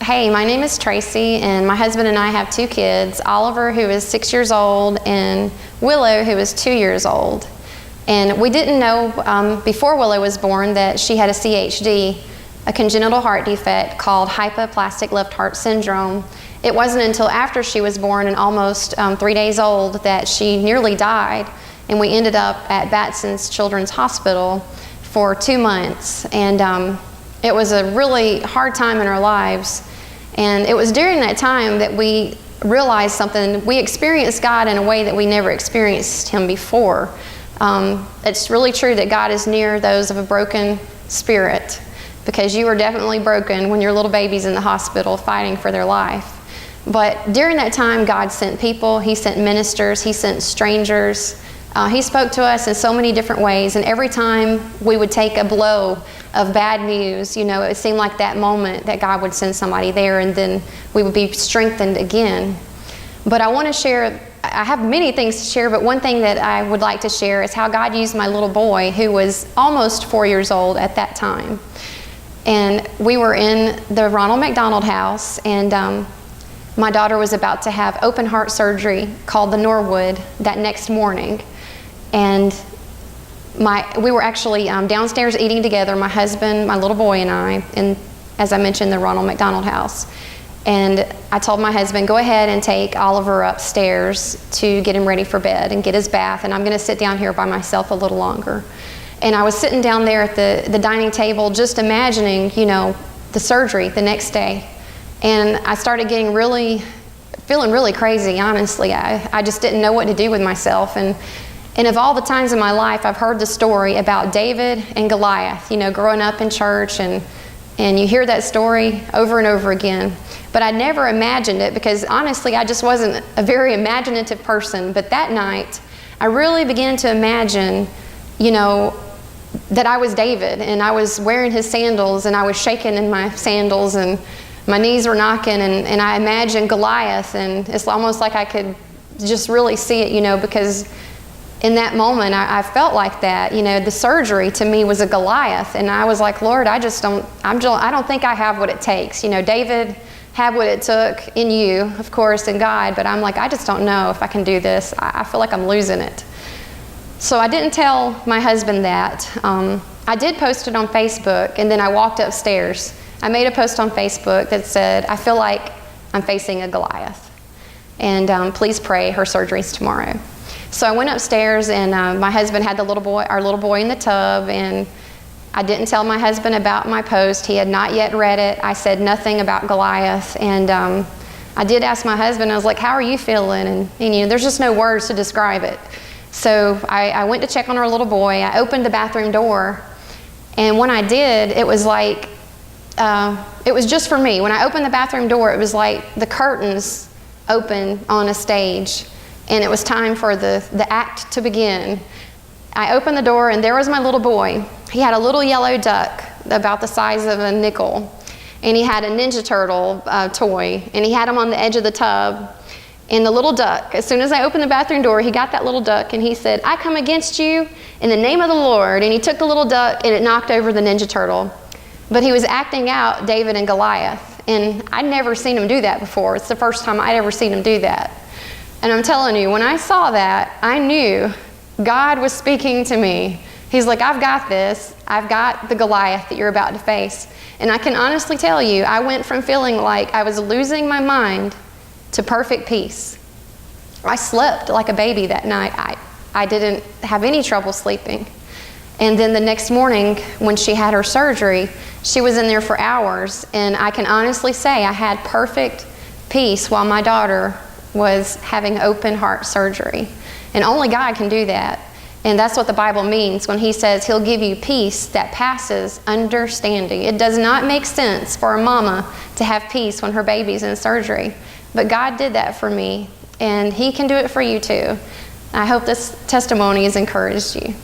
Hey, my name is Tracy, and my husband and I have 2 kids, Oliver, who is 6 years old, and Willow, who is 2 years old. And we didn't know before Willow was born that she had a CHD, a congenital heart defect called hypoplastic left heart syndrome. It wasn't until after she was born and almost 3 days old that she nearly died, and we ended up at Batson's Children's Hospital for 2 months. And it was a really hard time in our lives. And it was during that time that we realized something. We experienced God in a way that we never experienced Him before. It's really true that God is near those of a broken spirit, because you were definitely broken when your little baby's in the hospital fighting for their life. But during that time, God sent people. He sent ministers. He sent strangers. He spoke to us in so many different ways, and every time we would take a blow of bad news, you know, it seemed like that moment that God would send somebody there, and then we would be strengthened again. But I want to share, I have many things to share, but one thing that I would like to share is how God used my little boy, who was almost 4 years old at that time. And we were in the Ronald McDonald House, and my daughter was about to have open heart surgery called the Norwood that next morning. And we were actually downstairs eating together, my husband, my little boy, and I, in, as I mentioned, the Ronald McDonald House. And I told my husband, go ahead and take Oliver upstairs to get him ready for bed and get his bath, and I'm going to sit down here by myself a little longer. And I was sitting down there at the dining table just imagining, you know, the surgery the next day. And I started getting feeling really crazy, honestly. I just didn't know what to do with myself. And of all the times in my life, I've heard the story about David and Goliath, you know, growing up in church, and you hear that story over and over again. But I never imagined it, because honestly, I just wasn't a very imaginative person. But that night, I really began to imagine, you know, that I was David, and I was wearing his sandals, and I was shaking in my sandals, and my knees were knocking, and I imagined Goliath, and it's almost like I could just really see it, you know, because in that moment, I felt like that. You know, the surgery to me was a Goliath, and I was like, Lord, I don't think I have what it takes. You know, David had what it took in you, of course, in God, but I'm like, I just don't know if I can do this. I feel like I'm losing it. So I didn't tell my husband that. I did post it on Facebook, and then I walked upstairs. I made a post on Facebook that said, I feel like I'm facing a Goliath, and please pray, her surgery's tomorrow. So I went upstairs, and my husband had our little boy in the tub, and I didn't tell my husband about my post. He had not yet read it. I said nothing about Goliath, and I did ask my husband, I was like, how are you feeling? And you know, there's just no words to describe it. So I went to check on our little boy. I opened the bathroom door, and when I did, it was like, it was just for me. When I opened the bathroom door, it was like the curtains open on a stage, and it was time for the act to begin. I opened the door, and there was my little boy. He had a little yellow duck about the size of a nickel, and he had a Ninja Turtle toy, and he had him on the edge of the tub. And the little duck, as soon as I opened the bathroom door, he got that little duck, and he said, I come against you in the name of the Lord. And he took the little duck, and it knocked over the Ninja Turtle. But he was acting out David and Goliath, and I'd never seen him do that before. It's the first time I'd ever seen him do that. And I'm telling you, when I saw that, I knew God was speaking to me. He's like, I've got this. I've got the Goliath that you're about to face. And I can honestly tell you, I went from feeling like I was losing my mind to perfect peace. I slept like a baby that night. I didn't have any trouble sleeping. And then the next morning, when she had her surgery, she was in there for hours. And I can honestly say I had perfect peace while my daughter was having open heart surgery. And only God can do that. And that's what the Bible means when He says He'll give you peace that passes understanding. It does not make sense for a mama to have peace when her baby's in surgery. But God did that for me, and He can do it for you too. I hope this testimony has encouraged you.